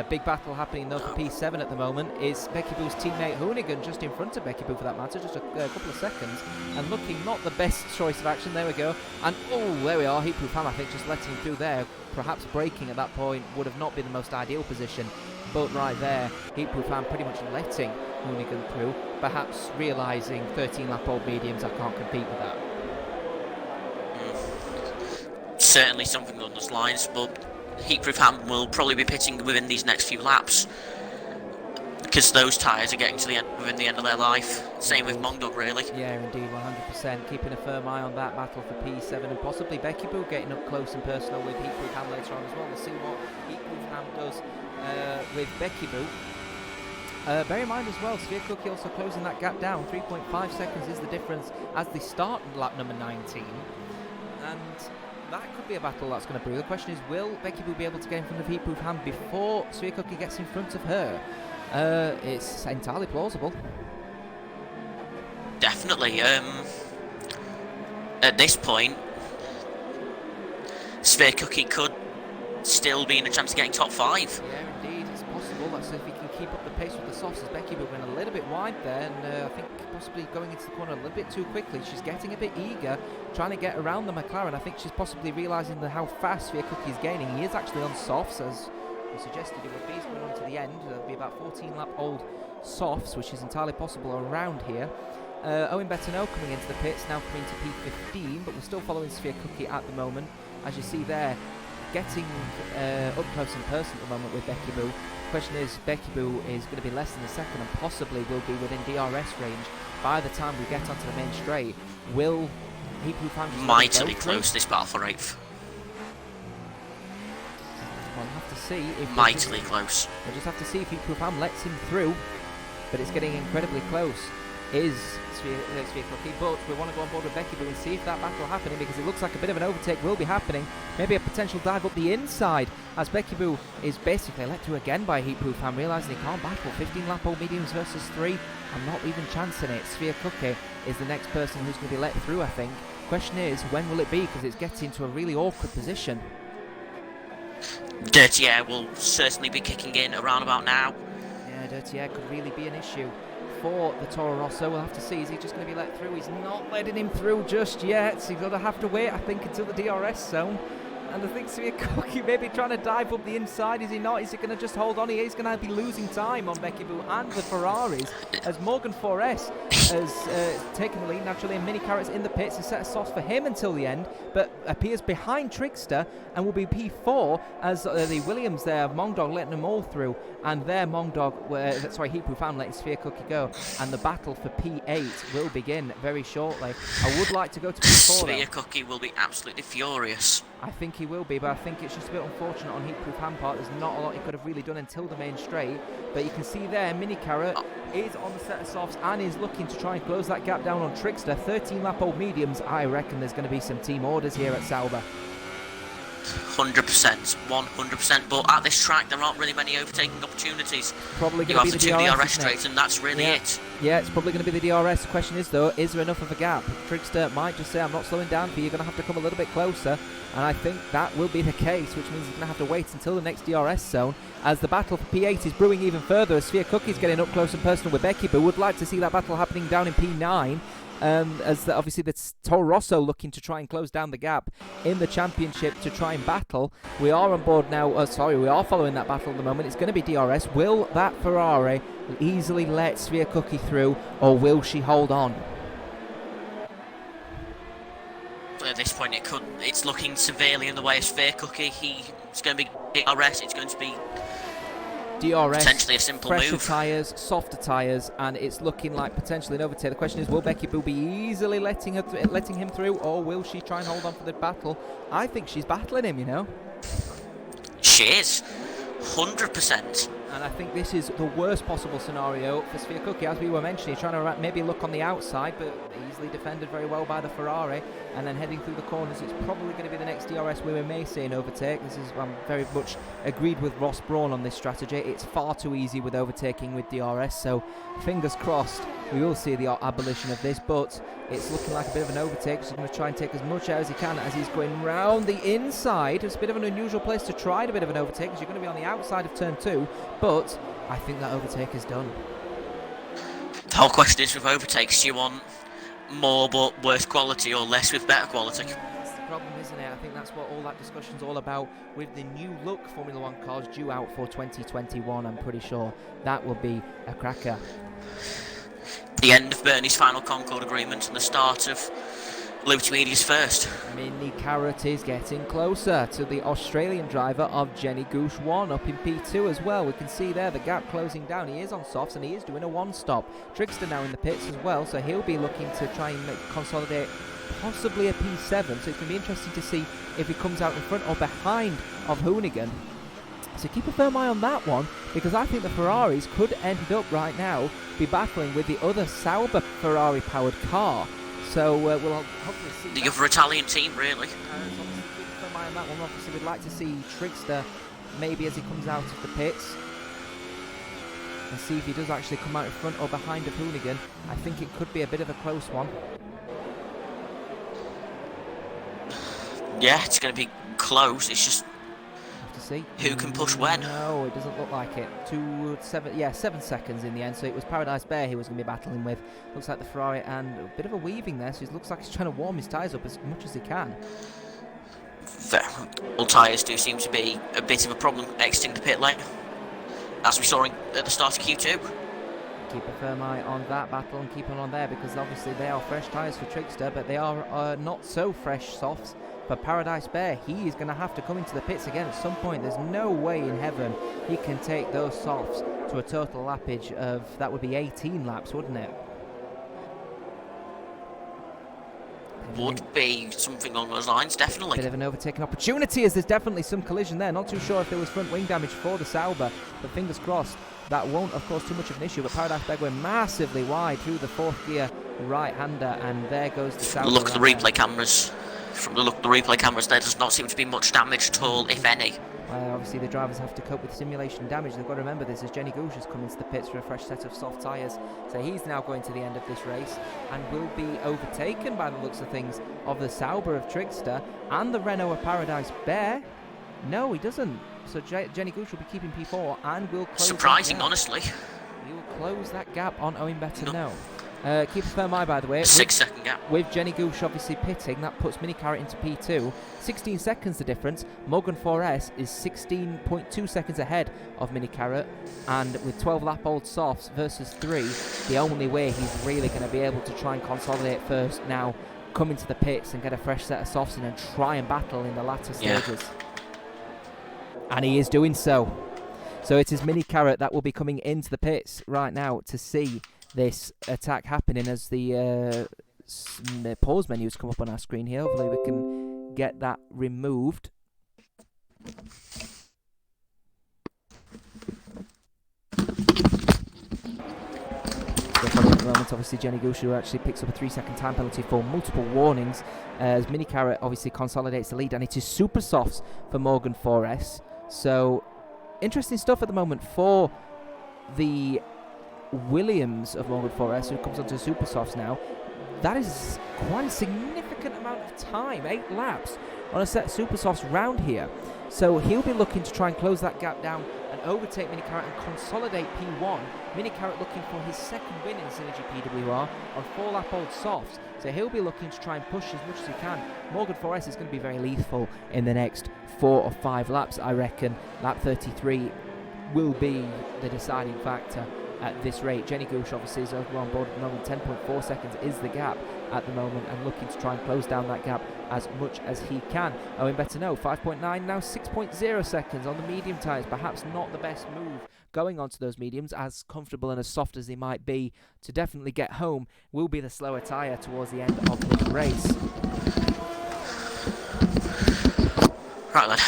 Big battle happening though for P7 at the moment. Is Becky Boo's teammate Hoonigan just in front of Becky Boo for that matter, just a couple of seconds, and looking not the best choice of action. There we go, and oh, there we are. Heatproof Ham, I think, just letting him through there. Perhaps braking at that point would have not been the most ideal position, but right there, Heatproof Ham pretty much letting Hoonigan through, perhaps realising 13 lap old mediums, I can't compete with that. Certainly something along those lines, but Heatproof Ham will probably be pitting within these next few laps, because those tyres are getting to the end, within the end of their life. Same with Mongdog, really. Yeah, indeed, 100%. Keeping a firm eye on that battle for P7, and possibly Becky Boo getting up close and personal with Heatproof Ham later on as well. We'll see what Heatproof Ham does with Becky Boo. Bear in mind as well, Sphere Cookie also closing that gap down. 3.5 seconds is the difference as they start lap number 19. And that could be a battle that's going to brew. The question is, will Becky Boo be able to get in front of Heatproof Ham before Sphere Cookie gets in front of her? It's entirely plausible. Definitely. At this point, Sphere Cookie could still be in a chance of getting top 5. Yeah, indeed, it's possible. That's if he can keep up the pace with the softs, as Becky Boo went a little bit wide there, and I think possibly going into the corner a little bit too quickly. She's getting a bit eager, trying to get around the McLaren. I think she's possibly realising how fast Sphere Cookie is gaining. He is actually on softs, as we suggested it would be. He's going on to the end. There'll be about 14 lap old softs, which is entirely possible around here. Owen Bettineau coming into the pits, now coming to P15, but we're still following Sphere Cookie at the moment. As you see there, getting up close and personal at the moment with Becky Boo. Question is, Becky Boo is going to be less than a second and possibly will be within DRS range by the time we get onto the main straight. Will Heatproof Ham mightily close this battle for 8th? We'll have to see if mightily close. We'll just have to see if Heatproof Ham lets him through, but it's getting incredibly close. Is Sphere Cookie, but we want to go on board with Becky Boo and see if that battle happening, because it looks like a bit of an overtake will be happening. Maybe a potential dive up the inside, as Becky Boo is basically let through again by Heatproof Ham, realising he can't battle. 15 lap old mediums versus 3. I'm not even chancing it. Sphere Cookie is the next person who's going to be let through, I think. Question is, when will it be? Because it's getting to a really awkward position. Dirty Air will certainly be kicking in around about now. Yeah, Dirty Air could really be an issue for the Toro Rosso. We'll have to see. Is he just going to be let through? He's not letting him through just yet. So he's going to have to wait, I think, until the DRS zone. And I think Sphere Cookie maybe trying to dive up the inside. Is he not? Is he going to just hold on? He is going to be losing time on Becky Boo and the Ferraris, as Morgan 4S has taken the lead naturally, and Mini Carrots in the pits. A set of softs for him until the end, but appears behind Trickster and will be P4 as the Williams there, Mongdog letting them all through, and there Heatproof Ham letting Sphere Cookie go, and the battle for P8 will begin very shortly. I would like to go to P4 Sphere Cookie will be absolutely furious. I think he will be, but I think it's just a bit unfortunate on heat-proof hand part. There's not a lot he could have really done until the main straight, but you can see there, Mini Carrot is on the set of softs and is looking to try and close that gap down on Trickster. 13-lap-old mediums. I reckon there's going to be some team orders here at Sauber. 100%, 100%. But at this track, there aren't really many overtaking opportunities. Probably going to be the two DRS, DRS straights, and that's really it. Yeah, it's probably going to be the DRS. The question is, though, is there enough of a gap? Trickster might just say, I'm not slowing down for you. You're going to have to come a little bit closer. And I think that will be the case, which means he's going to have to wait until the next DRS zone as the battle for P8 is brewing even further. As Sphere Cookie's getting up close and personal with Becky, but would like to see that battle happening down in P9. Obviously the Toro Rosso looking to try and close down the gap in the championship to try and battle. We are on board now. We are following that battle at the moment. It's going to be DRS. Will that Ferrari easily let Sphere Cookie through, or will she hold on? At this point, it's looking severely in the way of Sphere Cookie. It's going to be DRS. It's going to be DRS, potentially a simple fresher move. tyres, softer tyres, and it's looking like potentially an overtake. The question is, will Becky Boo be easily letting him through, or will she try and hold on for the battle? I think she's battling him, you know. She is, 100%. And I think this is the worst possible scenario for Sphere Cookie, as we were mentioning, trying to maybe look on the outside, but easily defended very well by the Ferrari, and then heading through the corners. It's probably going to be the next DRS where we may see an overtake. I'm very much agreed with Ross Brawn on this strategy. It's far too easy with overtaking with DRS, so fingers crossed we will see the abolition of this, but it's looking like a bit of an overtake, so he's going to try and take as much out as he can as he's going round the inside. It's a bit of an unusual place to try a bit of an overtake, because you're going to be on the outside of turn 2, but I think that overtake is done. The whole question is, with overtakes, do you want more but worse quality, or less with better quality? That's the problem, isn't it? I think that's what all that discussion's all about with the new look Formula 1 cars due out for 2021. I'm pretty sure that will be a cracker. The end of Bernie's final Concord agreement and the start of Liberty Media's first. Mini Carrot is getting closer to the Australian driver of Jenny Gooch 1 up in P2 as well. We can see there the gap closing down. He is on softs and he is doing a one-stop. Trickster now in the pits as well, so he'll be looking to try and consolidate possibly a P7. So it's going to be interesting to see if he comes out in front or behind of Hoonigan. So keep a firm eye on that one, because I think the Ferraris could end up right now be battling with the other Sauber Ferrari-powered car. So we'll hopefully see the other Italian team, really. Keep a firm eye on that one. Obviously, we'd like to see Trickster maybe as he comes out of the pits and see if he does actually come out in front or behind of Hoonigan. I think it could be a bit of a close one. Yeah, it's going to be close. It's just See. Who can push when? No, it doesn't look like it. 7 seconds in the end, so it was Paradise Bear he was going to be battling with. Looks like the Ferrari, and a bit of a weaving there, so it looks like he's trying to warm his tyres up as much as he can. All tyres do seem to be a bit of a problem exiting the pit lane, as we saw at the start of Q2. Keep a firm eye on that battle and keep on there, because obviously they are fresh tyres for Trickster, but they are not so fresh softs for Paradise Bear. He is going to have to come into the pits again at some point. There's no way in heaven he can take those softs to a total lappage of, that would be 18 laps, wouldn't it? Would be something along those lines, definitely. Bit of an overtaking opportunity, as there's definitely some collision there. Not too sure if there was front wing damage for the Sauber, but fingers crossed that won't, of course, too much of an issue. But Paradise Bear going massively wide through the fourth gear right-hander, and there goes the Sauber. Look at the replay cameras. From the look of the replay cameras, there does not seem to be much damage at all, if any. Obviously, the drivers have to cope with simulation damage. They've got to remember this, as Jenny Gooch has come into the pits for a fresh set of soft tyres. So he's now going to the end of this race and will be overtaken, by the looks of things, of the Sauber of Trickster and the Renault of Paradise Bear. No, he doesn't. So Jenny Gooch will be keeping P4 and will close. Surprising, honestly. He will close that gap on Owen Better. No. Keep a firm eye, by the way. 6 second gap. With Jenny Gooch obviously pitting, that puts Mini Carrot into P2. 16 seconds the difference. Morgan 4S is 16.2 seconds ahead of Mini Carrot. And with 12 lap old softs versus 3, the only way he's really going to be able to try and consolidate first now, come into the pits and get a fresh set of softs and then try and battle in the latter stages. And he is doing so. So it is Mini Carrot that will be coming into the pits right now to see this attack happening, as the pause menus come up on our screen here. Hopefully we can get that removed. At the moment, obviously, Jenny Gushu actually picks up a 3-second time penalty for multiple warnings as Mini Carrot obviously consolidates the lead, and it is super softs for Morgan 4S. So, interesting stuff at the moment for the Williams of Morgan 4S, who comes onto super softs now. That is quite a significant amount of time, 8 laps on a set of super softs round here. So he'll be looking to try and close that gap down and overtake Mini Carrot and consolidate P1. Mini Carrot looking for his second win in SynergyPWR on 4-lap-old softs. So he'll be looking to try and push as much as he can. Morgan 4S is going to be very lethal in the next 4 or 5 laps, I reckon. Lap 33 will be the deciding factor at this rate. Jenny Gooch obviously is over on board at the moment. 10.4 seconds is the gap at the moment, and looking to try and close down that gap as much as he can. Owen better know, 5.9, now 6.0 seconds on the medium tyres. Perhaps not the best move going onto those mediums, as comfortable and as soft as they might be. To definitely get home will be the slower tyre towards the end of this race. Right then,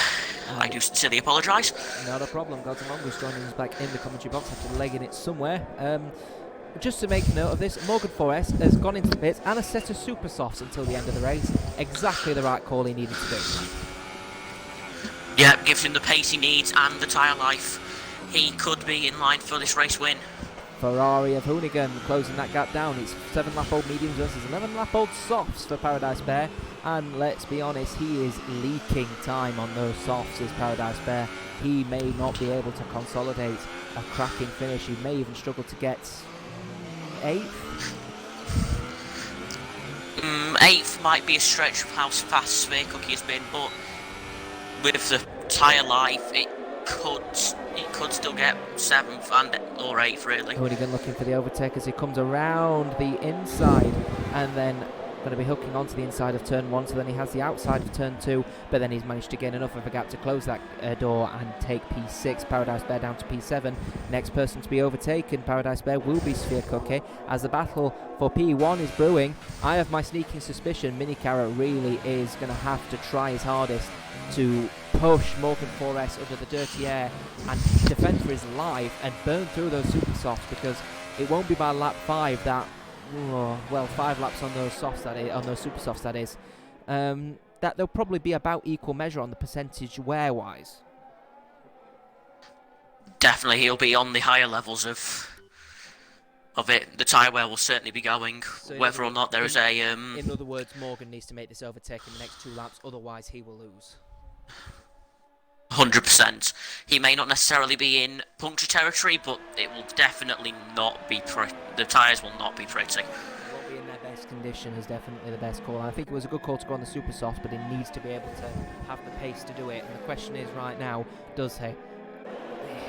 I do sincerely apologise. Not a problem. God's Mongoose joining us back in the commentary box after legging it somewhere. Just to make note of this, Morgan 4S has gone into the pits and a set of super softs until the end of the race. Exactly the right call he needed to do. Yeah, gives him the pace he needs and the tyre life. He could be in line for this race win. Ferrari of Hoonigan closing that gap down. It's 7-lap-old mediums versus 11-lap-old softs for Paradise Bear. And let's be honest, he is leaking time on those softs as Paradise Bear. He may not be able to consolidate a cracking finish. He may even struggle to get 8th. 8th might be a stretch of how fast Sphere Cookie has been, but with the tyre life, it could still get 7th or 8th, really. Hoonigan looking for the overtake as he comes around the inside, and then going to be hooking onto the inside of turn 1, so then he has the outside of turn 2, but then he's managed to gain enough of a gap to close that door and take P6. Paradise Bear down to P7. Next person to be overtaken, Paradise Bear, will be Sphere Cookie. As the battle for P1 is brewing, I have my sneaking suspicion Mini Carrot really is going to have to try his hardest to push Morgan 4S under the dirty air and defend for his life and burn through those super softs, because it won't be by lap 5 that 5 laps on those softs, that is, on those super softs, that is, that they'll probably be about equal measure on the percentage wear wise. Definitely, he'll be on the higher levels of it. The tyre wear will certainly be going, so whether or not there is a in other words, Morgan needs to make this overtake in the next 2 laps, otherwise he will lose. 100%. He may not necessarily be in puncture territory, but it will definitely not be the tyres will not be pretty. It won't be in their best condition is definitely the best call. I think it was a good call to go on the super soft, but he needs to be able to have the pace to do it. And the question is right now, does he?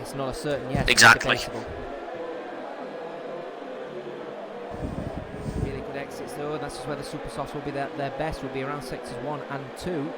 It's not a certain yes. Exactly. Really good exits though. That's just where the super softs will be their best. Will be around sectors 1 and 2.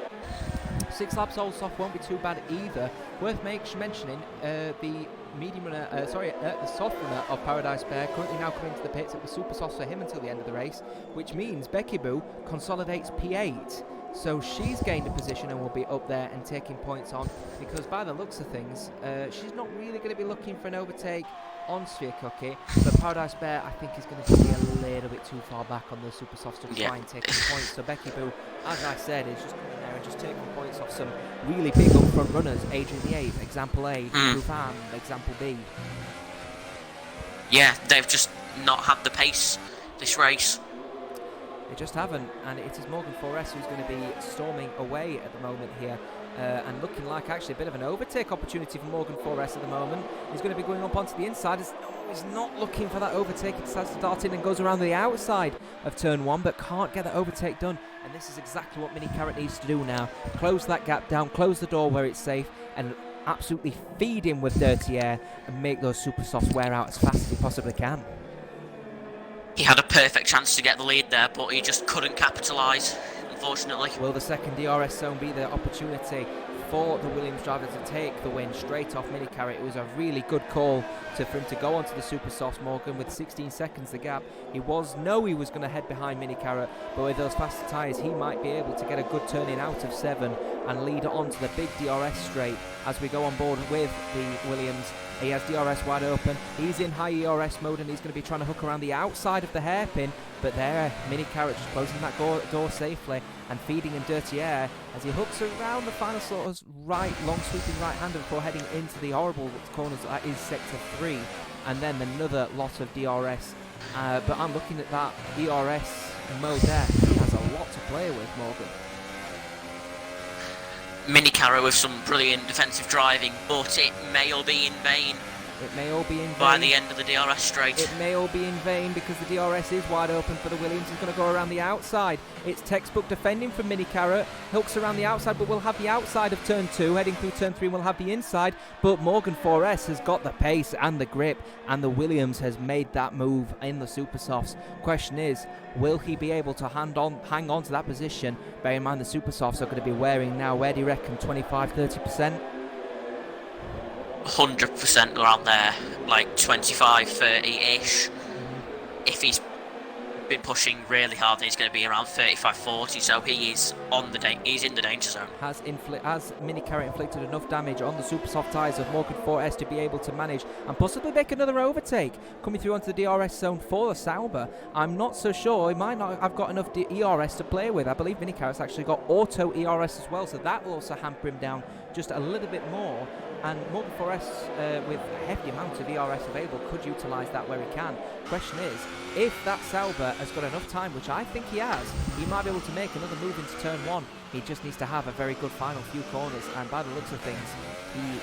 6 laps old soft won't be too bad either. Worth mentioning the medium runner, the soft runner of Paradise Bear currently now coming to the pits. It was super soft for him until the end of the race, which means Becky Boo consolidates P8. So she's gained a position and will be up there and taking points on, because by the looks of things, she's not really going to be looking for an overtake on Sphere Cookie, but Paradise Bear I think is going to be a little bit too far back on the super softs to try and take the points. So Becky Boo, as I said, is just coming there and just taking points off some really big up front runners. Adrian VIII, example A, Rufan, example B. Yeah, they've just not had the pace this race. They just haven't, and it is Morgan 4S who's going to be storming away at the moment here. And looking like actually a bit of an overtake opportunity for Morgan 4S at the moment. He's going to be going up onto the inside. He's not looking for that overtake. He decides to dart in and goes around the outside of turn 1, but can't get that overtake done. And this is exactly what Mini Carrot needs to do now. Close that gap down, close the door where it's safe, and absolutely feed him with dirty air and make those super softs wear out as fast as he possibly can. He had a perfect chance to get the lead there, but he just couldn't capitalise, unfortunately. Will the second DRS zone be the opportunity for the Williams driver to take the win straight off Mini Carrot. It was a really good call for him to go onto the Super Softs, Morgan, with 16 seconds the gap. He was going to head behind Mini Carrot, but with those faster tyres, he might be able to get a good turn in out of 7 and lead on to the big DRS straight as we go on board with the Williams. He has DRS wide open. He's in high ERS mode and he's going to be trying to hook around the outside of the hairpin. But there, Mini Carrot just closing that door safely and feeding him dirty air as he hooks around the final sort of right, long sweeping right-hander before heading into the horrible corners that is Sector 3. And then another lot of DRS. But I'm looking at that ERS mode there. He has a lot to play with, Morgan. Mini Carrot with some brilliant defensive driving, but it may all be in vain. It may all be in vain. By the end of the DRS straight. It may all be in vain because the DRS is wide open for the Williams. He's going to go around the outside. It's textbook defending from Mini Carrot. Hooks around the outside, but we'll have the outside of turn 2. Heading through turn 3, we'll have the inside. But Morgan 4S has got the pace and the grip, and the Williams has made that move in the Super Softs. Question is, will he be able to hang on to that position? Bear in mind the Super Softs are going to be wearing now, where do you reckon, 25-30%? 100% around there, like 25-30-ish. If he's been pushing really hard, then he's going to be around 35-40. So he is he's in the danger zone. Has Mini Carrot inflicted enough damage on the Super Soft tyres of Morgan 4S to be able to manage and possibly make another overtake coming through onto the DRS zone for the Sauber? I'm not so sure. He might not have got enough ERS to play with. I believe Mini Carrot's actually got auto ERS as well, so that will also hamper him down just a little bit more. And Morgan 4S, with a hefty amount of ERS available, could utilise that where he can. Question is, if that Sauber has got enough time, which I think he has, he might be able to make another move into turn 1. He just needs to have a very good final few corners, and by the looks of things, he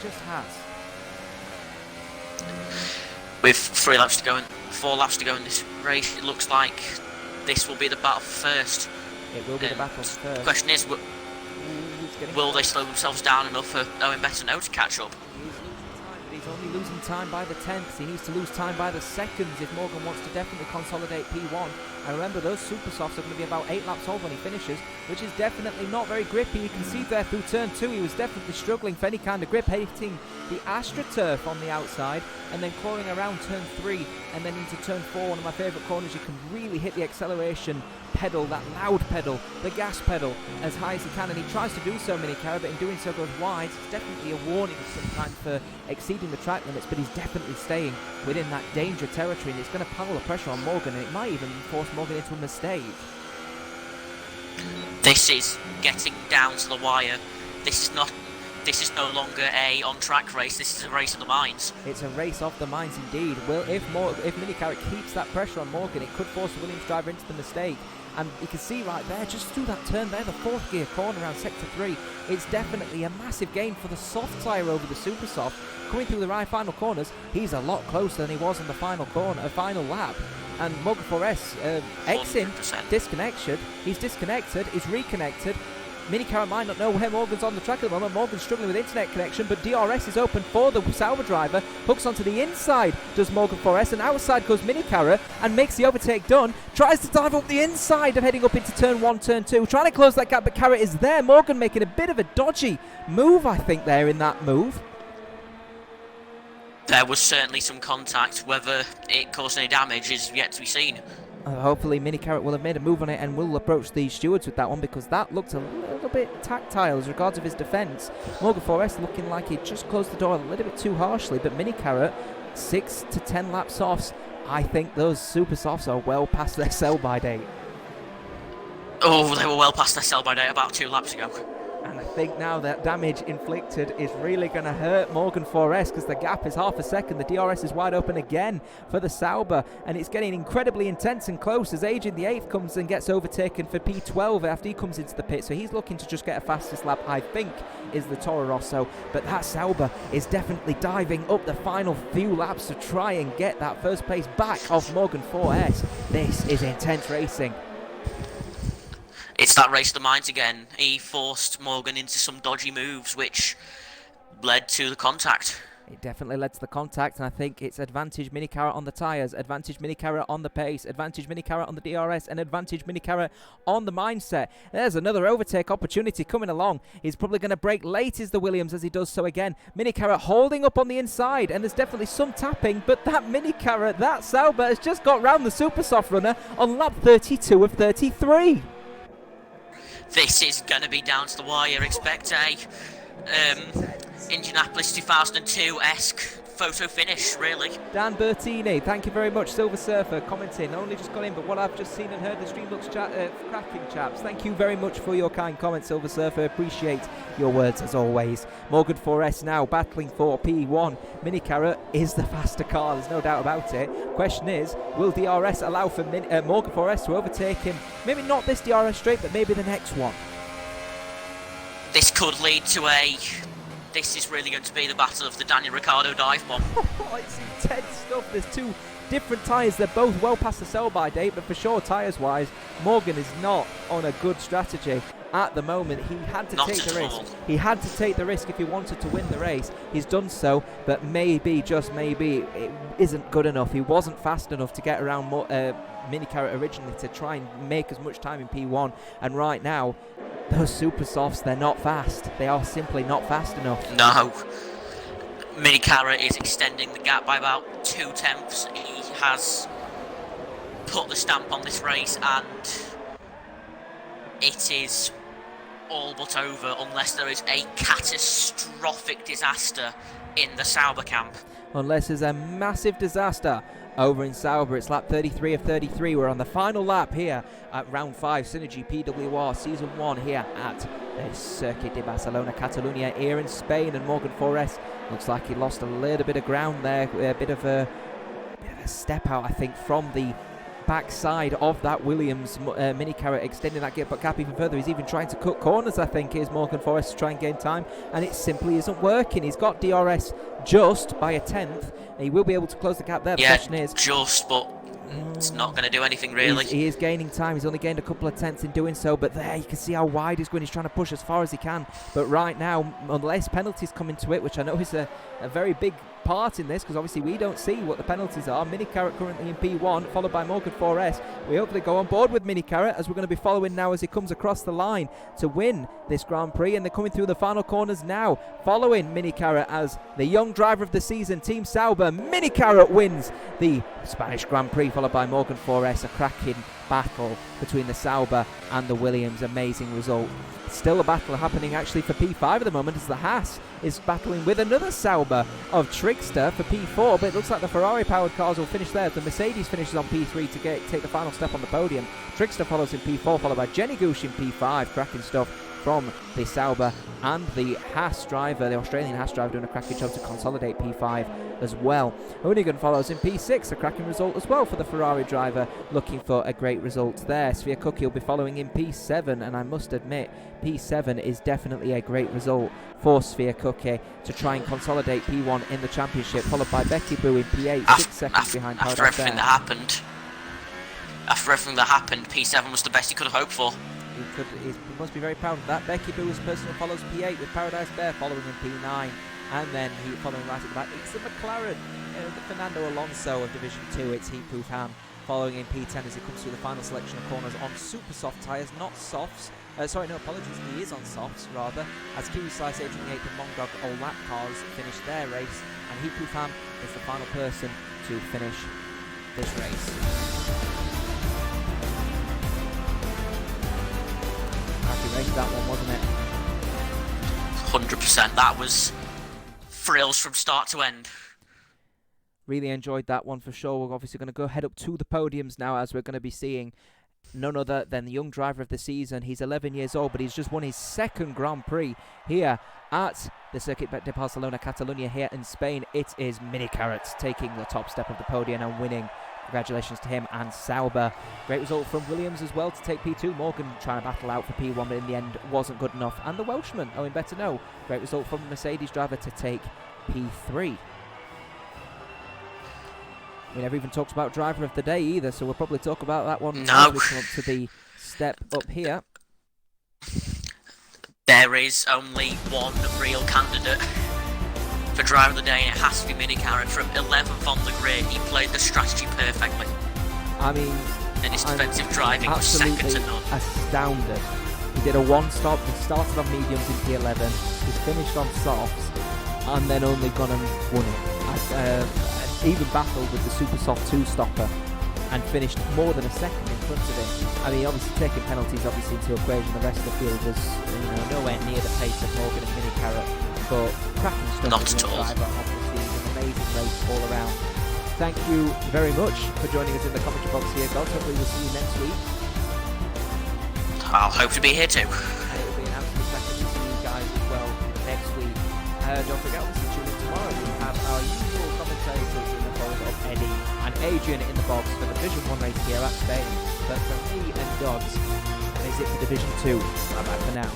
just has. With 4 laps to go in this race, it looks like this will be the battle for first. It will be the battle for first. The question is, will they slow themselves down enough for Owen Bettino to catch up? He's only losing time by the 10th. He needs to lose time by the seconds if Morgan wants to definitely consolidate P1. And remember, those Super Softs are going to be about 8 laps old when he finishes, which is definitely not very grippy. You can see there through turn 2, he was definitely struggling for any kind of grip, hitting the AstroTurf on the outside and then clawing around turn 3 and then into turn 4, one of my favourite corners. You can really hit the acceleration pedal, that loud pedal, the gas pedal, as high as he can, and he tries to do so, Mini Carrot, but in doing so goes wide. It's definitely a warning sometimes for exceeding the track limits, but he's definitely staying within that danger territory, and it's going to pile the pressure on Morgan, and it might even force Morgan into a mistake. This is getting down to the wire. This is no longer a on-track race. This is a race of the minds. It's a race of the minds indeed. Well, if Mini Carrot keeps that pressure on Morgan, it could force the Williams driver into the mistake. And you can see right there, just through that turn there, the 4th gear corner around Sector 3, it's definitely a massive gain for the soft tyre over the Super Soft. Coming through the right final corners, he's a lot closer than he was in the final lap. And Morgan 4S exiting, disconnection. He's disconnected, he's reconnected. Mini Carrot might not know where Morgan's on the track at the moment. Morgan's struggling with internet connection, but DRS is open for the Sauber driver. Hooks onto the inside, does Morgan 4S, and outside goes Mini Carrot and makes the overtake done. Tries to dive up the inside of heading up into turn 1, turn 2. Trying to close that gap, but Carrot is there. Morgan making a bit of a dodgy move, I think, there in that move. There was certainly some contact. Whether it caused any damage is yet to be seen. Hopefully Mini Carrot will have made a move on it and will approach the stewards with that one, because that looked a little bit tactile as regards of his defence. Morgan 4S looking like he just closed the door a little bit too harshly, but Mini Carrot, 6 to 10 lap softs. I think those Super Softs are well past their sell-by date. Oh, they were well past their sell-by date about 2 laps ago. And I think now that damage inflicted is really going to hurt Morgan 4S, because the gap is half a second. The DRS is wide open again for the Sauber, and it's getting incredibly intense and close as Adrian VIII comes and gets overtaken for P12 after he comes into the pit. So he's looking to just get a fastest lap, I think, is the Toro Rosso. But that Sauber is definitely diving up the final few laps to try and get that first place back off Morgan 4S. This is intense racing. It's that race of the minds again. He forced Morgan into some dodgy moves, which led to the contact. It definitely led to the contact, and I think it's advantage Mini Carrot on the tyres, advantage Mini Carrot on the pace, advantage Mini Carrot on the DRS, and advantage Mini Carrot on the mindset. There's another overtake opportunity coming along. He's probably going to brake late is the Williams as he does so again. Mini Carrot holding up on the inside, and there's definitely some tapping, but that Mini Carrot, that Sauber, has just got round the Super Soft runner on lap 32 of 33. This is going to be down to the wire. Expect a Indianapolis 2002-esque photo finish, really. Dan Bertini, thank you very much. Silver Surfer commenting, only just got in, but what I've just seen and heard, the stream looks cracking, chaps. Thank you very much for your kind comments, Silver Surfer. Appreciate your words as always. Morgan 4S now battling for P1. Mini Carrot is the faster car, there's no doubt about it. Question is, will DRS allow for Morgan 4S to overtake him? Maybe not this DRS straight, but maybe the next one. This could lead to this is really going to be the battle of the Daniel Ricciardo dive bomb. It's intense stuff. There's two different tyres. They're both well past the sell-by date, but for sure, tyres-wise, Morgan is not on a good strategy at the moment. He had to take the risk. He had to take the risk if he wanted to win the race. He's done so, but maybe, just maybe, it isn't good enough. He wasn't fast enough to get around Mini Carrot originally to try and make as much time in P1, and right now, those super softs, they're not fast. They are simply not fast enough. No. Mini Carrot is extending the gap by about 0.2. He has put the stamp on this race, and it is all but over unless there is a catastrophic disaster in the Sauber camp. Unless there's a massive disaster over in Sauber. It's lap 33 of 33. We're on the final lap here at round 5, SynergyPWR Season 1 here at the Circuit de Barcelona, Catalunya here in Spain. And Morgan 4S looks like he lost a little bit of ground there, a bit of a step out, I think, from the backside of that Williams Mini Carrot, extending that gap even further. He's even trying to cut corners, I think, here's Morgan 4S to try and gain time, and it simply isn't working. He's got DRS just by a 10th. He will be able to close the gap there. The question is, just, but it's not going to do anything really. He is gaining time. He's only gained a couple of tenths in doing so, but there you can see how wide he's going. He's trying to push as far as he can, but right now, unless penalties come into it, which I know is a very big part in this, because obviously we don't see what the penalties are. Mini Carrot currently in P1, followed by Morgan 4S. We hopefully go on board with Mini Carrot, as we're going to be following now as he comes across the line to win this Grand Prix, and they're coming through the final corners now, following Mini Carrot as the young driver of the season, Team Sauber. Mini Carrot wins the Spanish Grand Prix, followed by Morgan 4S. A cracking battle between the Sauber and the Williams. Amazing result. Still a battle happening actually for P5 at the moment, as the Haas is battling with another Sauber of Trickster for P4, but it looks like the Ferrari powered cars will finish there. The Mercedes finishes on P3 to take the final step on the podium. Trickster follows in P4, followed by Jenny Gooch in P5. Cracking stuff from the Sauber and the Haas driver, the Australian Haas driver, doing a cracking job to consolidate P5 as well. Hoonigan follows in P6, a cracking result as well for the Ferrari driver, looking for a great result there. Svea Cookie will be following in P7, and I must admit, P7 is definitely a great result for Svea Cookie to try and consolidate P1 in the championship, followed by Becky Boo in P8, 6 seconds behind Paradise After everything that happened, P7 was the best he could have hoped for. He must be very proud of that. Becky Boo, personal, follows P8 with Paradise Bear following in P9, and then he following right at the back. It's the McLaren, Fernando Alonso of Division 2. It's Heat Proof Ham following in P10 as he comes through the final selection of corners on super soft tyres, not softs. Apologies, he is on softs rather, as Kiwi Slice, Adrian VIII and Mongdog all lap cars finish their race, and Heat Proof Ham is the final person to finish this race. Race that one, wasn't it? 100%. That was thrills from start to end. Really enjoyed that one for sure. We're obviously going to head up to the podiums now, as we're going to be seeing none other than the young driver of the season. He's 11 years old, but he's just won his second Grand Prix here at the Circuit de Barcelona, Catalunya here in Spain. It is Mini Carrot taking the top step of the podium and winning. Congratulations to him and Sauber. Great result from Williams as well to take P2. Morgan trying to battle out for P1, but in the end wasn't good enough. And the Welshman, Owen Better, great result from the Mercedes driver to take P3. We never even talked about driver of the day either, so we'll probably talk about that one as we come up to the step up here. There is only one real candidate for driver of the day, and it has to be Mini Carrot from 11th on the grid. He played the strategy perfectly. I mean, And his defensive driving was second to none. Astounded. He did a one-stop. He started on mediums in P11. He finished on softs, and then only gone and won it. Even battled with the super soft two-stopper, and finished more than a second in front of him. I mean, obviously taking penalties obviously into equation. The rest of the field was nowhere near the pace of Morgan and Mini Carrot, but cracking stuff. Not at all. Driver, obviously, it was an amazing race all around. Thank you very much for joining us in the commentary box here, guys. Hopefully we'll see you next week. I'll hope to be here too. And it will be an absolute pleasure to see you guys as well next week. Don't forget, obviously, tune in tomorrow. We have our usual commentators in the fold of Eddie and Adrian in the box for the Division 1 race here at Spain. But from me and Dodds, that is it for Division 2. Bye bye for now.